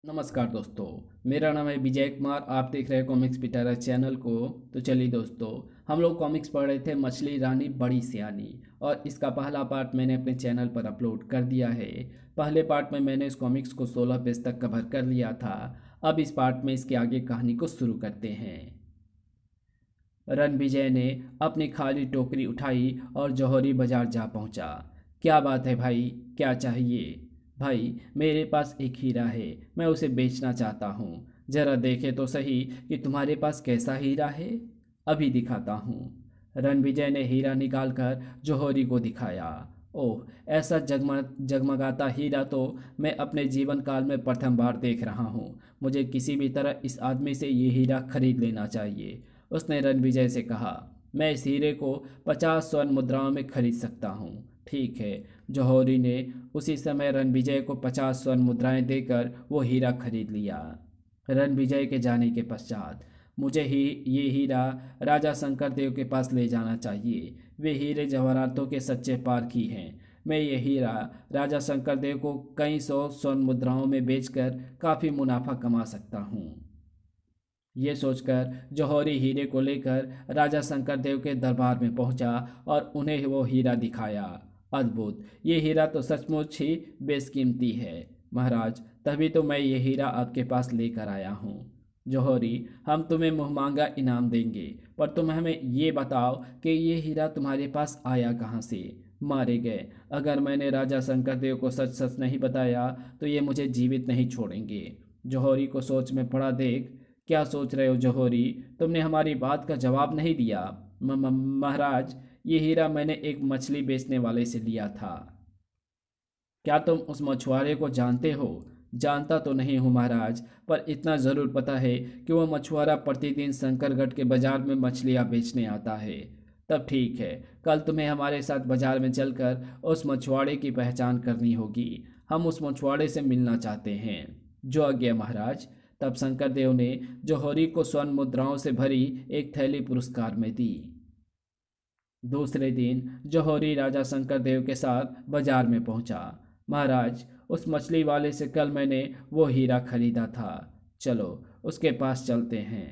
नमस्कार दोस्तों। मेरा नाम है विजय कुमार। आप देख रहे हैं कॉमिक्स पिटारा चैनल को। तो चलिए दोस्तों, हम लोग कॉमिक्स पढ़ रहे थे मछली रानी बड़ी सियानी, और इसका पहला पार्ट मैंने अपने चैनल पर अपलोड कर दिया है। पहले पार्ट में मैंने इस कॉमिक्स को 16 पेज तक कवर कर लिया था। अब इस पार्ट में इसके आगे कहानी को शुरू करते हैं। रणविजय ने अपनी खाली टोकरी उठाई और जौहरी बाजार जा पहुंचा। क्या बात है भाई, क्या चाहिए? भाई, मेरे पास एक हीरा है, मैं उसे बेचना चाहता हूँ। जरा देखे तो सही कि तुम्हारे पास कैसा हीरा है। अभी दिखाता हूँ। रणविजय ने हीरा निकालकर जौहरी को दिखाया। ओह, ऐसा जगमगाता हीरा तो मैं अपने जीवन काल में प्रथम बार देख रहा हूँ। मुझे किसी भी तरह इस आदमी से ये हीरा खरीद लेना चाहिए। उसने रणविजय से कहा, मैं इस हीरे को 50 स्वर्ण मुद्राओं में खरीद सकता हूँ। ठीक है। जौहरी ने उसी समय रणविजय को 50 स्वर्ण मुद्राएं देकर वो हीरा खरीद लिया। रणविजय के जाने के पश्चात मुझे ही ये हीरा राजा शंकर देव के पास ले जाना चाहिए। वे हीरे जवाहरातों के सच्चे पारखी हैं। मैं ये हीरा राजा शंकर देव को कई सौ स्वर्ण मुद्राओं में बेचकर काफ़ी मुनाफा कमा सकता हूँ। ये सोचकर जौहरी हीरे को लेकर राजा शंकर देव के दरबार में पहुंचा और उन्हें वो हीरा दिखाया। अद्भुत! ये हीरा तो सचमुच ही बेशकीमती है महाराज, तभी तो मैं ये हीरा आपके पास लेकर आया हूँ। जौहरी, हम तुम्हें मुहमांगा इनाम देंगे, पर तुम हमें ये बताओ कि ये हीरा तुम्हारे पास आया कहाँ से? मारे गए। अगर मैंने राजा शंकर देव को सच सच नहीं बताया तो ये मुझे जीवित नहीं छोड़ेंगे। जौहरी को सोच में पड़ा देख, क्या सोच रहे हो जौहरी? तुमने हमारी बात का जवाब नहीं दिया। महाराज, ये हीरा मैंने एक मछली बेचने वाले से लिया था। क्या तुम उस मछुआरे को जानते हो? जानता तो नहीं हूँ महाराज, पर इतना ज़रूर पता है कि वह मछुआरा प्रतिदिन शंकरगढ़ के बाजार में मछलियाँ बेचने आता है। तब ठीक है, कल तुम्हें हमारे साथ बाजार में चलकर उस मछुआरे की पहचान करनी होगी। हम उस मछुआरे से मिलना चाहते हैं। जो आज्ञा महाराज। तब शंकरदेव ने जौहरी को स्वर्ण मुद्राओं से भरी एक थैली पुरस्कार में दी। दूसरे दिन जौहरी राजा शंकरदेव के साथ बाजार में पहुंचा। महाराज, उस मछली वाले से कल मैंने वो हीरा खरीदा था। चलो उसके पास चलते हैं।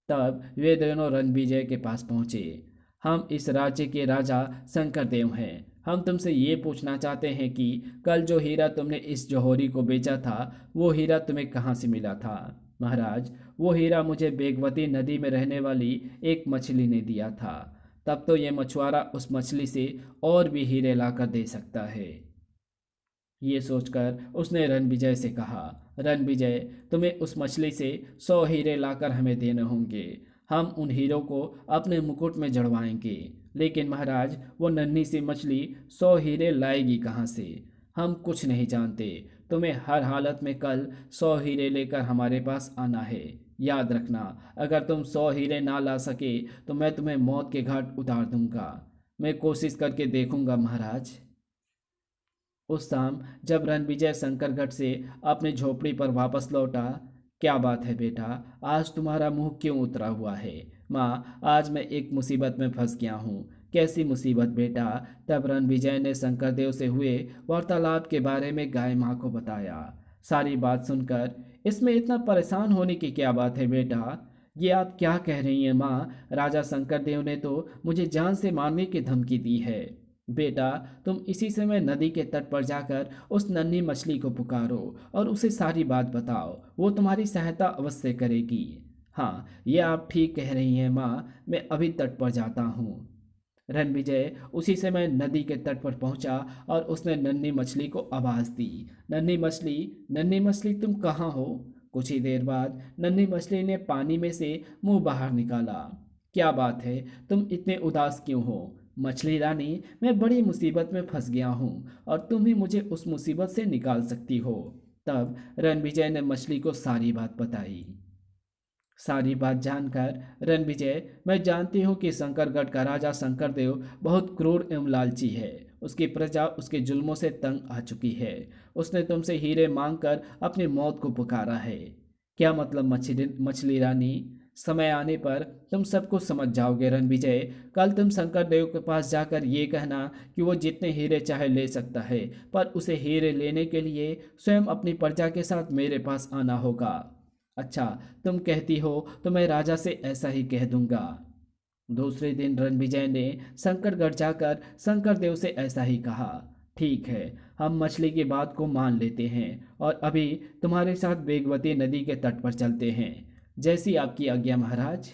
तब वे दोनों रणविजय के पास पहुंचे। हम इस राज्य के राजा शंकरदेव हैं। हम तुमसे ये पूछना चाहते हैं कि कल जो हीरा तुमने इस जौहरी को बेचा था, वो हीरा तुम्हें कहाँ से मिला था? महाराज, वो हीरा मुझे बेगवती नदी में रहने वाली एक मछली ने दिया था। तब तो ये मछुआरा उस मछली से और भी हीरे लाकर दे सकता है। ये सोचकर उसने रणविजय से कहा, रणविजय, तुम्हें उस मछली से 100 हीरे लाकर हमें देने होंगे। हम उन हीरों को अपने मुकुट में जड़वाएंगे। लेकिन महाराज, वो नन्ही सी मछली 100 हीरे लाएगी कहाँ से? हम कुछ नहीं जानते। तुम्हें हर हालत में कल 100 हीरे लेकर हमारे पास आना है। याद रखना, अगर तुम 100 हीरे ना ला सके तो मैं तुम्हें मौत के घाट उतार दूंगा। मैं कोशिश करके देखूंगा महाराज। उस शाम जब रणविजय शंकरगढ़ से अपनी झोपड़ी पर वापस लौटा, क्या बात है बेटा, आज तुम्हारा मुंह क्यों उतरा हुआ है? माँ, आज मैं एक मुसीबत में फंस गया हूँ। कैसी मुसीबत बेटा? तब रणविजय ने शंकरदेव से हुए वार्तालाप के बारे में गाय माँ को बताया। सारी बात सुनकर, इसमें इतना परेशान होने की क्या बात है बेटा? ये आप क्या कह रही हैं माँ? राजा शंकरदेव ने तो मुझे जान से मारने की धमकी दी है। बेटा, तुम इसी समय नदी के तट पर जाकर उस नन्ही मछली को पुकारो और उसे सारी बात बताओ। वो तुम्हारी सहायता अवश्य करेगी। हाँ, ये आप ठीक कह रही हैं माँ, मैं अभी तट पर जाता हूँ। रणविजय उसी समय नदी के तट पर पहुंचा और उसने नन्ही मछली को आवाज़ दी। नन्ही मछली, नन्ही मछली, तुम कहाँ हो? कुछ ही देर बाद नन्ही मछली ने पानी में से मुंह बाहर निकाला। क्या बात है, तुम इतने उदास क्यों हो? मछली रानी, मैं बड़ी मुसीबत में फंस गया हूँ और तुम ही मुझे उस मुसीबत से निकाल सकती हो। तब रणविजय ने मछली को सारी बात बताई। सारी बात जानकर रणविजय, मैं जानती हूँ कि शंकरगढ़ का राजा शंकरदेव बहुत क्रूर एवं लालची है। उसकी प्रजा उसके जुल्मों से तंग आ चुकी है। उसने तुमसे हीरे मांगकर अपनी मौत को पुकारा है। क्या मतलब मछली मछली रानी? समय आने पर तुम सब कुछ समझ जाओगे रणविजय। कल तुम शंकर देव के पास जाकर ये कहना कि वो जितने हीरे चाहे ले सकता है, पर उसे हीरे लेने के लिए स्वयं अपनी प्रजा के साथ मेरे पास आना होगा। अच्छा, तुम कहती हो तो मैं राजा से ऐसा ही कह दूंगा। दूसरे दिन रणविजय ने शंकरगढ़ जाकर शंकरदेव से ऐसा ही कहा। ठीक है, हम मछली की बात को मान लेते हैं और अभी तुम्हारे साथ वेगवती नदी के तट पर चलते हैं। जैसी आपकी आज्ञा महाराज।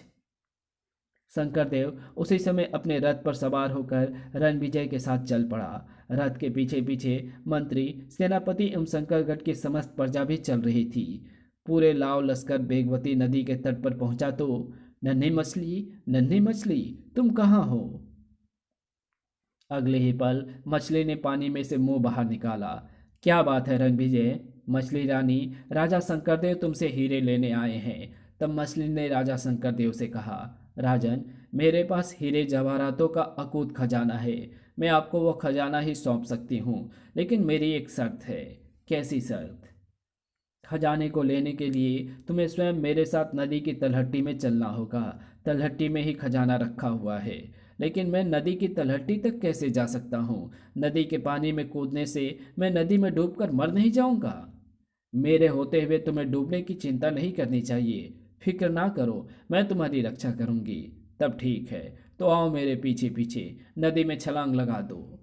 शंकरदेव उसी समय अपने रथ पर सवार होकर रणविजय के साथ चल पड़ा। रथ के पीछे पीछे मंत्री, सेनापति एवं शंकरगढ़ की समस्त प्रजा भी चल रही थी। पूरे लाव लश्कर वेगवती नदी के तट पर पहुंचा तो नन्ही मछली, तुम कहाँ हो? अगले ही पल मछली ने पानी में से मुंह बाहर निकाला। क्या बात है रणविजय? मछली रानी, राजा शंकरदेव तुमसे हीरे लेने आए हैं। तब मछली ने राजा शंकरदेव से कहा, राजन, मेरे पास हीरे जवाहरातों का अकूत खजाना है। मैं आपको वो खजाना ही सौंप सकती हूँ, लेकिन मेरी एक शर्त है। कैसी शर्त? खजाने को लेने के लिए तुम्हें स्वयं मेरे साथ नदी की तलहटी में चलना होगा। तलहटी में ही खजाना रखा हुआ है। लेकिन मैं नदी की तलहटी तक कैसे जा सकता हूँ? नदी के पानी में कूदने से मैं नदी में डूबकर मर नहीं जाऊंगा? मेरे होते हुए तुम्हें डूबने की चिंता नहीं करनी चाहिए। फिक्र ना करो, मैं तुम्हारी रक्षा करूंगी। तब ठीक है, तो आओ मेरे पीछे पीछे, नदी में छलांग लगा दो।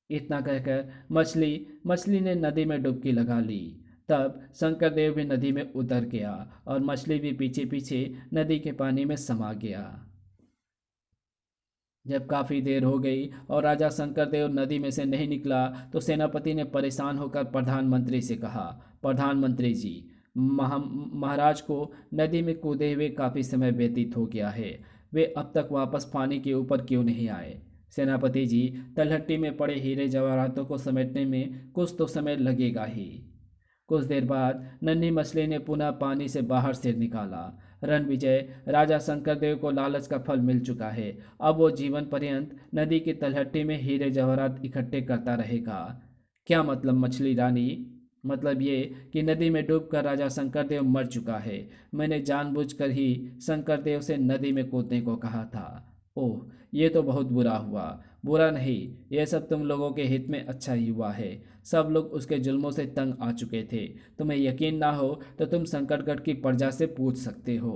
इतना कहकर मछली ने नदी में डुबकी लगा ली। तब शंकरदेव भी नदी में उतर गया और मछली भी पीछे पीछे नदी के पानी में समा गया। जब काफी देर हो गई और राजा शंकरदेव नदी में से नहीं निकला तो सेनापति ने परेशान होकर प्रधानमंत्री से कहा, प्रधानमंत्री जी, महाराज को नदी में कूदे हुए काफी समय व्यतीत हो गया है। वे अब तक वापस पानी के ऊपर क्यों नहीं आए? सेनापति जी, तलहटी में पड़े हीरे जवाहरातों को समेटने में कुछ तो समय लगेगा ही। कुछ देर बाद नन्ही मछली ने पुनः पानी से बाहर सिर निकाला। रणविजय, राजा शंकरदेव को लालच का फल मिल चुका है। अब वो जीवन पर्यंत नदी की तलहटी में हीरे जवाहरात इकट्ठे करता रहेगा। क्या मतलब मछली रानी? मतलब ये कि नदी में डूबकर राजा शंकरदेव मर चुका है। मैंने जानबूझकर ही शंकरदेव से नदी में कूदने को कहा था। ओह, ये तो बहुत बुरा हुआ। बुरा नहीं, यह सब तुम लोगों के हित में अच्छा ही हुआ है। सब लोग उसके जुल्मों से तंग आ चुके थे। तुम्हें यकीन ना हो तो तुम शंकरगढ़ की प्रजा से पूछ सकते हो।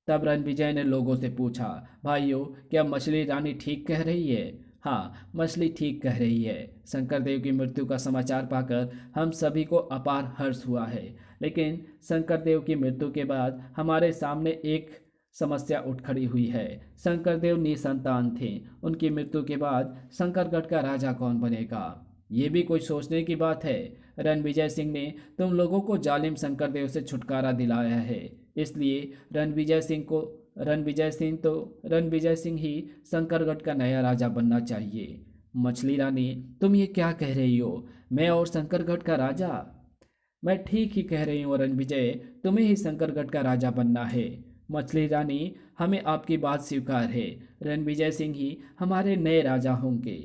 तब रणविजय ने लोगों से पूछा, भाइयों, क्या मछली रानी ठीक कह रही है? हाँ, मछली ठीक कह रही है। शंकरदेव की मृत्यु का समाचार पाकर हम सभी को अपार हर्ष हुआ है। लेकिन शंकरदेव की मृत्यु के बाद हमारे सामने एक समस्या उठ खड़ी हुई है। शंकरदेव निसंतान थे। उनकी मृत्यु के बाद शंकरगढ़ का राजा कौन बनेगा? ये भी कोई सोचने की बात है। रणविजय सिंह ने तुम लोगों को जालिम शंकरदेव से छुटकारा दिलाया है। इसलिए रणविजय सिंह ही शंकरगढ़ का नया राजा बनना चाहिए। मछली रानी, तुम ये क्या कह रही हो? मैं और शंकरगढ़ का राजा? मैं ठीक ही कह रही हूँ रणविजय, तुम्हें ही शंकरगढ़ का राजा बनना है। मछली रानी, हमें आपकी बात स्वीकार है। रणविजय सिंह ही हमारे नए राजा होंगे।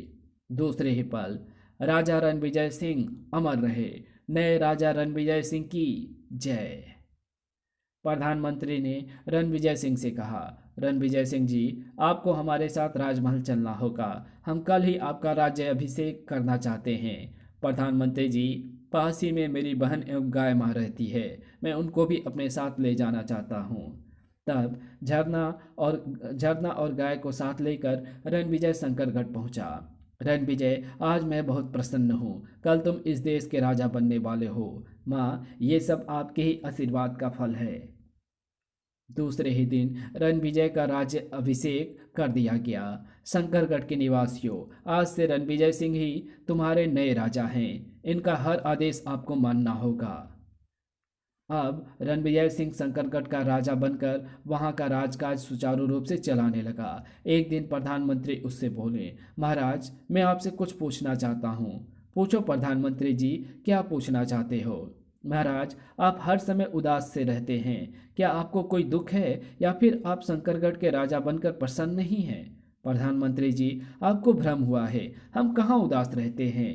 दूसरे ही पल राजा रणविजय सिंह अमर रहे। नए राजा रणविजय सिंह की जय। प्रधानमंत्री ने रणविजय सिंह से कहा, रणविजय सिंह जी, आपको हमारे साथ राजमहल चलना होगा। हम कल ही आपका राज्य अभिषेक करना चाहते हैं। प्रधानमंत्री जी, पास ही में मेरी बहन एवं गाय माँ रहती है। मैं उनको भी अपने साथ ले जाना चाहता हूँ। तब झरना और गाय को साथ लेकर रणविजय शंकरगढ़ पहुंचा। रणविजय, आज मैं बहुत प्रसन्न हूँ। कल तुम इस देश के राजा बनने वाले हो। माँ, ये सब आपके ही आशीर्वाद का फल है। दूसरे ही दिन रणविजय का राज्य अभिषेक कर दिया गया। शंकरगढ़ के निवासियों, आज से रणविजय सिंह ही तुम्हारे नए राजा हैं। इनका हर आदेश आपको मानना होगा। अब रणविजय सिंह शंकरगढ़ का राजा बनकर वहां का राजकाज सुचारू रूप से चलाने लगा। एक दिन प्रधानमंत्री उससे बोले, महाराज, मैं आपसे कुछ पूछना चाहता हूँ। पूछो प्रधानमंत्री जी, क्या पूछना चाहते हो? महाराज, आप हर समय उदास से रहते हैं। क्या आपको कोई दुख है या फिर आप शंकरगढ़ के राजा बनकर प्रसन्न नहीं हैं? प्रधानमंत्री जी, आपको भ्रम हुआ है। हम कहाँ उदास रहते हैं।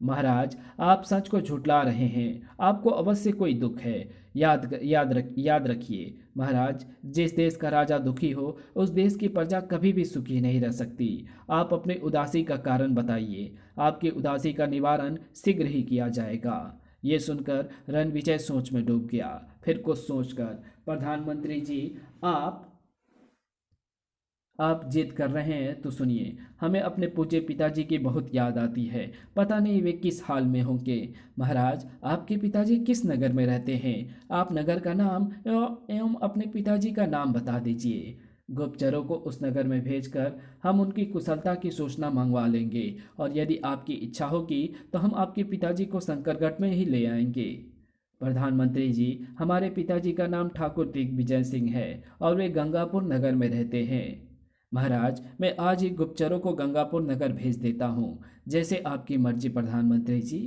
महाराज, आप सच को झुठला रहे हैं। आपको अवश्य कोई दुख है। याद रखिए महाराज, जिस देश का राजा दुखी हो उस देश की प्रजा कभी भी सुखी नहीं रह सकती। आप अपनी उदासी का कारण बताइए। आपकी उदासी का निवारण शीघ्र ही किया जाएगा। ये सुनकर रणविजय सोच में डूब गया। फिर कुछ सोचकर, प्रधानमंत्री जी, आप आप जिद कर रहे हैं तो सुनिए। हमें अपने पूज्य पिताजी की बहुत याद आती है। पता नहीं वे किस हाल में होंगे। महाराज, आपके पिताजी किस नगर में रहते हैं? आप नगर का नाम एवं अपने पिताजी का नाम बता दीजिए। गुप्तचरों को उस नगर में भेजकर हम उनकी कुशलता की सूचना मंगवा लेंगे, और यदि आपकी इच्छा होगी तो हम आपके पिताजी को शंकरगढ़ में ही ले आएंगे। प्रधानमंत्री जी, हमारे पिताजी का नाम ठाकुर दिग्विजय सिंह है और वे गंगापुर नगर में रहते हैं। महाराज, मैं आज ही गुप्तचरों को गंगापुर नगर भेज देता हूँ। जैसे आपकी मर्जी प्रधानमंत्री जी।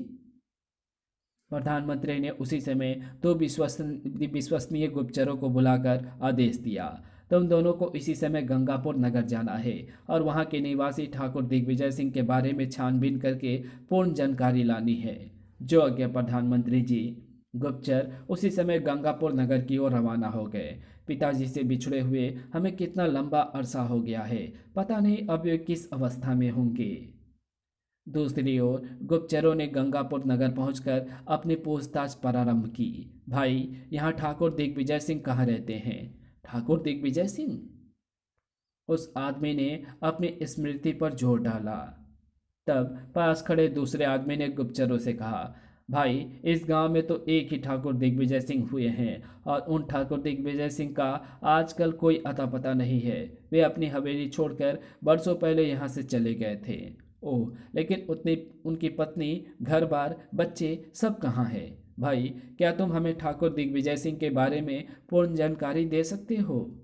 प्रधानमंत्री ने उसी समय दो विश्वसनीय गुप्तचरों को बुलाकर आदेश दिया, तुम दोनों को इसी समय गंगापुर नगर जाना है और वहाँ के निवासी ठाकुर दिग्विजय सिंह के बारे में छानबीन करके पूर्ण जानकारी लानी है। जो आज्ञा प्रधानमंत्री जी। गुप्तचर उसी समय गंगापुर नगर की ओर रवाना हो गए। पिताजी से बिछड़े हुए हमें कितना लंबा अरसा हो गया है। पता नहीं अब वे किस अवस्था में होंगे। दूसरी ओर गुप्तचरों ने गंगापुर नगर पहुंचकर अपनी पूछताछ प्रारंभ की। भाई, यहाँ ठाकुर दिग्विजय सिंह कहाँ रहते हैं? ठाकुर दिग्विजय सिंह? उस आदमी ने अपनी स्मृति पर जोर डाला। तब पास खड़े दूसरे आदमी ने गुप्तचरों से कहा, भाई, इस गांव में तो एक ही ठाकुर दिग्विजय सिंह हुए हैं और उन ठाकुर दिग्विजय सिंह का आजकल कोई अता पता नहीं है। वे अपनी हवेली छोड़कर बरसों पहले यहाँ से चले गए थे। ओह, लेकिन उतनी उनकी पत्नी, घर बार, बच्चे सब कहाँ हैं? भाई, क्या तुम हमें ठाकुर दिग्विजय सिंह के बारे में पूर्ण जानकारी दे सकते हो?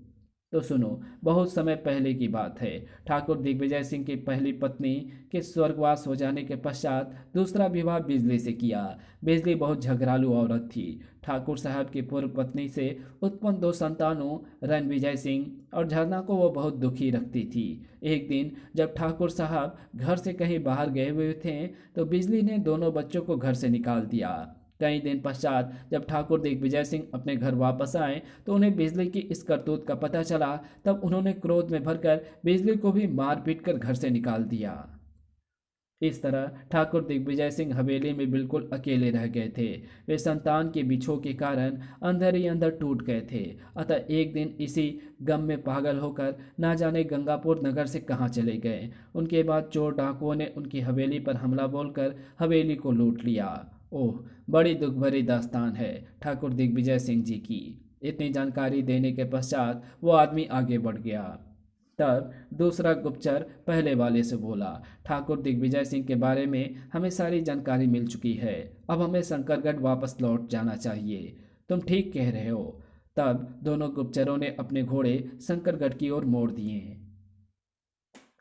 तो सुनो, बहुत समय पहले की बात है। ठाकुर दिग्विजय सिंह की पहली पत्नी के स्वर्गवास हो जाने के पश्चात दूसरा विवाह बिजली से किया। बिजली बहुत झगड़ालू औरत थी। ठाकुर साहब की पूर्व पत्नी से उत्पन्न दो संतानों, रणविजय सिंह और झरना, को वो बहुत दुखी रखती थी। एक दिन जब ठाकुर साहब घर से कहीं बाहर गए हुए थे तो बिजली ने दोनों बच्चों को घर से निकाल दिया। कई दिन पश्चात जब ठाकुर दिग्विजय सिंह अपने घर वापस आए तो उन्हें बिजली की इस करतूत का पता चला। तब उन्होंने क्रोध में भरकर बिजली को भी मार पीट कर घर से निकाल दिया। इस तरह ठाकुर दिग्विजय सिंह हवेली में बिल्कुल अकेले रह गए थे। वे संतान के बिछोह के कारण अंदर ही अंदर टूट गए थे। अतः एक दिन इसी गम में पागल होकर ना जाने गंगापुर नगर से कहाँ चले गए। उनके बाद चोर डाकुओं ने उनकी हवेली पर हमला बोलकर हवेली को लूट लिया। ओह, बड़ी दुख भरी दास्तान है ठाकुर दिग्विजय सिंह जी की। इतनी जानकारी देने के पश्चात वो आदमी आगे बढ़ गया। तब दूसरा गुप्तचर पहले वाले से बोला, ठाकुर दिग्विजय सिंह के बारे में हमें सारी जानकारी मिल चुकी है। अब हमें शंकरगढ़ वापस लौट जाना चाहिए। तुम ठीक कह रहे हो। तब दोनों गुप्तचरों ने अपने घोड़े शंकरगढ़ की ओर मोड़ दिए।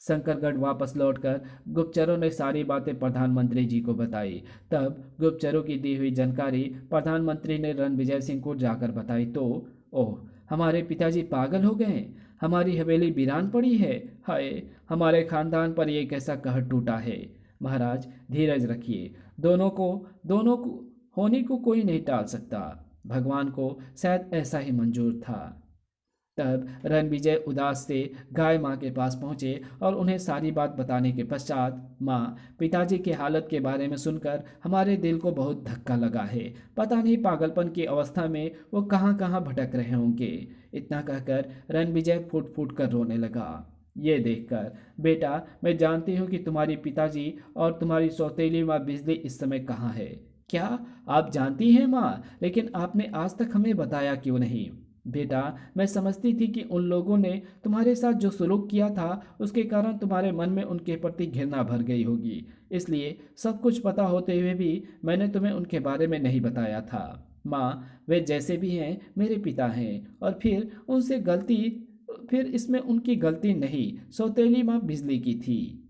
शंकरगढ़ वापस लौटकर गुप्तचरों ने सारी बातें प्रधानमंत्री जी को बताई। तब गुप्तचरों की दी हुई जानकारी प्रधानमंत्री ने रणविजय सिंह को जाकर बताई तो, ओह, हमारे पिताजी पागल हो गए। हमारी हवेली वीरान पड़ी है। हाय, हमारे खानदान पर यह कैसा कहर टूटा है। महाराज, धीरज रखिए। दोनों को होने को कोई नहीं टाल सकता। भगवान को शायद ऐसा ही मंजूर था। तब रणविजय उदास से गाय माँ के पास पहुँचे और उन्हें सारी बात बताने के पश्चात, माँ, पिताजी की हालत के बारे में सुनकर हमारे दिल को बहुत धक्का लगा है। पता नहीं पागलपन की अवस्था में वो कहाँ कहाँ भटक रहे होंगे। इतना कहकर रणविजय फूट फूट कर रोने लगा। ये देखकर, बेटा, मैं जानती हूँ कि तुम्हारे पिताजी और तुम्हारी सौतेली माँ बिजली इस समय कहाँ है। क्या आप जानती हैं माँ? लेकिन आपने आज तक हमें बताया क्यों नहीं? बेटा, मैं समझती थी कि उन लोगों ने तुम्हारे साथ जो सलूक किया था उसके कारण तुम्हारे मन में उनके प्रति घृणा भर गई होगी। इसलिए सब कुछ पता होते हुए भी मैंने तुम्हें उनके बारे में नहीं बताया था। माँ, वे जैसे भी हैं मेरे पिता हैं, और फिर इसमें उनकी गलती नहीं, सौतेली माँ बिजली की थी।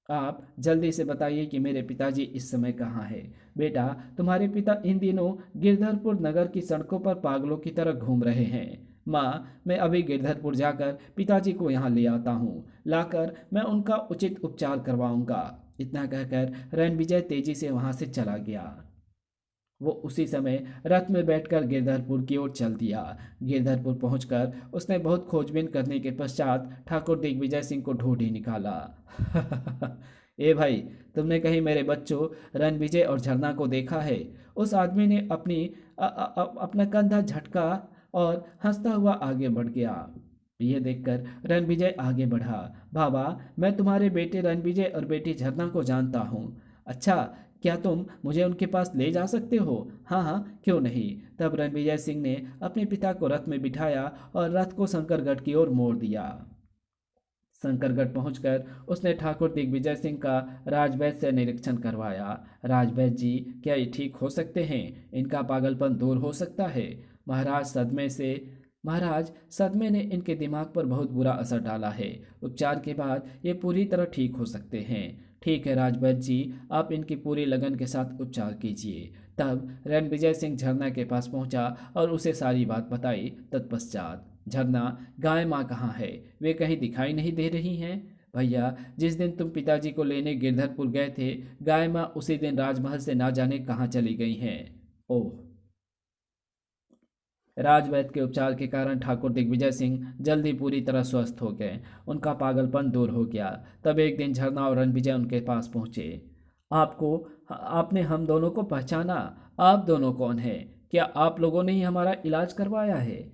आप जल्दी से बताइए कि मेरे पिताजी इस समय कहाँ हैं। बेटा, तुम्हारे पिता इन दिनों गिरधरपुर नगर की सड़कों पर पागलों की तरह घूम रहे हैं। माँ, मैं अभी गिरधरपुर जाकर पिताजी को यहाँ ले आता हूँ। लाकर मैं उनका उचित उपचार करवाऊँगा। इतना कहकर रणविजय तेजी से वहां से चला गया। वो उसी समय रथ में बैठकर गिरधरपुर की ओर चल दिया। गिरधरपुर पहुंचकर उसने बहुत खोजबीन करने के पश्चात ठाकुर दिग्विजय सिंह को ढूंढ ही निकाला। ए भाई, तुमने कहीं मेरे बच्चों रणविजय और झरना को देखा है? उस आदमी ने अपना कंधा झटका और हंसता हुआ आगे बढ़ गया। यह देखकर रणविजय आगे बढ़ा। बाबा, मैं तुम्हारे बेटे रणविजय और बेटी झरना को जानता हूँ। अच्छा, क्या तुम मुझे उनके पास ले जा सकते हो? हाँ हाँ, क्यों नहीं। तब रणविजय सिंह ने अपने पिता को रथ में बिठाया और रथ को शंकरगढ़ की ओर मोड़ दिया। शंकरगढ़ पहुंचकर उसने ठाकुर दिग्विजय सिंह का राजवैद्य से निरीक्षण करवाया। राजवैद्य जी, क्या ये ठीक हो सकते हैं? इनका पागलपन दूर हो सकता है? महाराज, सदमे ने इनके दिमाग पर बहुत बुरा असर डाला है। उपचार के बाद ये पूरी तरह ठीक हो सकते हैं। ठीक है राजवैद्य जी, आप इनकी पूरी लगन के साथ उपचार कीजिए। तब रणविजय सिंह झरना के पास पहुंचा और उसे सारी बात बताई। तत्पश्चात, झरना, गाय माँ कहाँ है? वे कहीं दिखाई नहीं दे रही हैं। भैया, जिस दिन तुम पिताजी को लेने गिरधरपुर गए थे, गाय माँ उसी दिन राजमहल से ना जाने कहाँ चली गई हैं। ओह। राजवैद्य के उपचार के कारण ठाकुर दिग्विजय सिंह जल्दी पूरी तरह स्वस्थ हो गए। उनका पागलपन दूर हो गया। तब एक दिन झरना और रणविजय उनके पास पहुंचे। आपको आपने हम दोनों को पहचाना? आप दोनों कौन हैं? क्या आप लोगों ने ही हमारा इलाज करवाया है?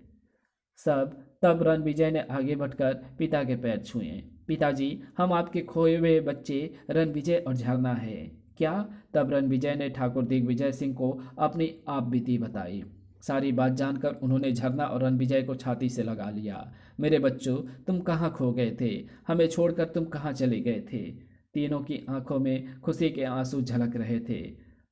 सब। तब रणविजय ने आगे बढ़कर पिता के पैर छुए। पिताजी, हम आपके खोए हुए बच्चे रणविजय और झरना है। क्या? तब रणविजय ने ठाकुर दिग्विजय सिंह को अपनी आप बीती बताई। सारी बात जानकर उन्होंने झरना और रणविजय को छाती से लगा लिया। मेरे बच्चों, तुम कहाँ खो गए थे? हमें छोड़कर तुम कहाँ चले गए थे? तीनों की आंखों में खुशी के आंसू झलक रहे थे।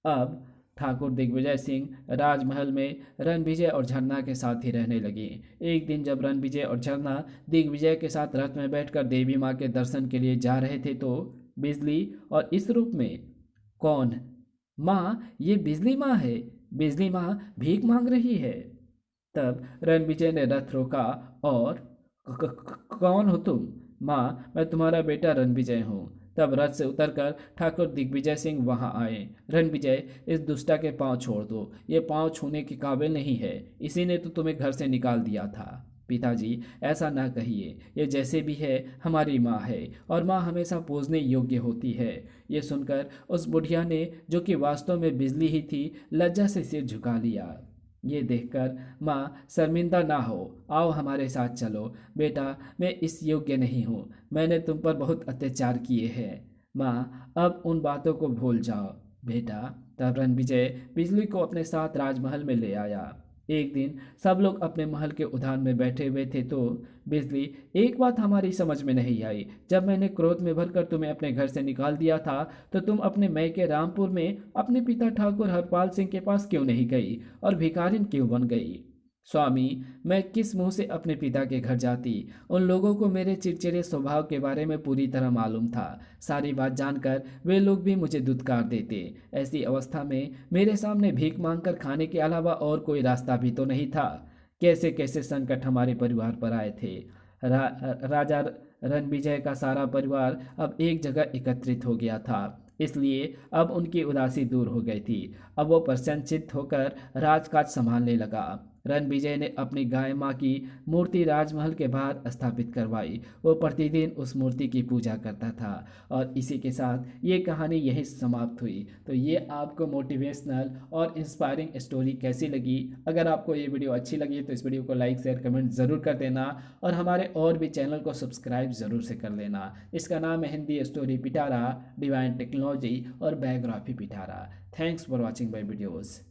अब ठाकुर दिग्विजय सिंह राजमहल में रणविजय और झरना के साथ ही रहने लगे। एक दिन जब रणविजय और झरना दिग्विजय के साथ रथ में बैठकर देवी माँ के दर्शन के लिए जा रहे थे तो बिजली, और इस रूप में। कौन? माँ, ये बिजली माँ है। बिजली माँ भीख मांग रही है। तब रणविजय ने रथ रोका और कौन हो तुम? माँ, मैं तुम्हारा बेटा रणविजय हूँ। तब रथ से उतरकर ठाकुर दिग्विजय सिंह वहां आए। रणविजय, इस दुष्टा के पांव छोड़ दो। ये पांव छूने के काबिल नहीं है। इसी ने तो तुम्हें घर से निकाल दिया था। पिताजी, ऐसा ना कहिए। ये जैसे भी है हमारी माँ है, और माँ हमेशा पूजने योग्य होती है। ये सुनकर उस बुढ़िया ने, जो कि वास्तव में बिजली ही थी, लज्जा से सिर झुका लिया। ये देखकर, माँ शर्मिंदा ना हो, आओ हमारे साथ चलो। बेटा, मैं इस योग्य नहीं हूँ। मैंने तुम पर बहुत अत्याचार किए हैं। माँ, अब उन बातों को भूल जाओ बेटा। तब रणविजय बिजली को अपने साथ राजमहल में ले आया। एक दिन सब लोग अपने महल के उद्यान में बैठे हुए थे तो बिजली, एक बात हमारी समझ में नहीं आई। जब मैंने क्रोध में भरकर तुम्हें अपने घर से निकाल दिया था तो तुम अपने मैके रामपुर में अपने पिता ठाकुर हरपाल सिंह के पास क्यों नहीं गई और भिखारिन क्यों बन गई? स्वामी, मैं किस मुंह से अपने पिता के घर जाती? उन लोगों को मेरे चिड़चिड़े स्वभाव के बारे में पूरी तरह मालूम था। सारी बात जानकर वे लोग भी मुझे दुत्कार देते। ऐसी अवस्था में मेरे सामने भीख मांगकर खाने के अलावा और कोई रास्ता भी तो नहीं था। कैसे कैसे संकट हमारे परिवार पर आए थे। राजा रणविजय का सारा परिवार अब एक जगह एकत्रित हो गया था, इसलिए अब उनकी उदासी दूर हो गई थी। अब वो प्रसन्नचित्त होकर राजकाज संभालने लगा। रणविजय ने अपनी गाय माँ की मूर्ति राजमहल के बाहर स्थापित करवाई। वो प्रतिदिन उस मूर्ति की पूजा करता था। और इसी के साथ ये कहानी यहीं समाप्त हुई। तो ये आपको मोटिवेशनल और इंस्पायरिंग स्टोरी कैसी लगी? अगर आपको ये वीडियो अच्छी लगी तो इस वीडियो को लाइक शेयर कमेंट ज़रूर कर देना, और हमारे और भी चैनल को सब्सक्राइब ज़रूर से कर लेना। इसका नाम है हिंदी स्टोरी पिटारा, डिवाइन टेक्नोलॉजी और biography Pitara. Thanks for watching my videos.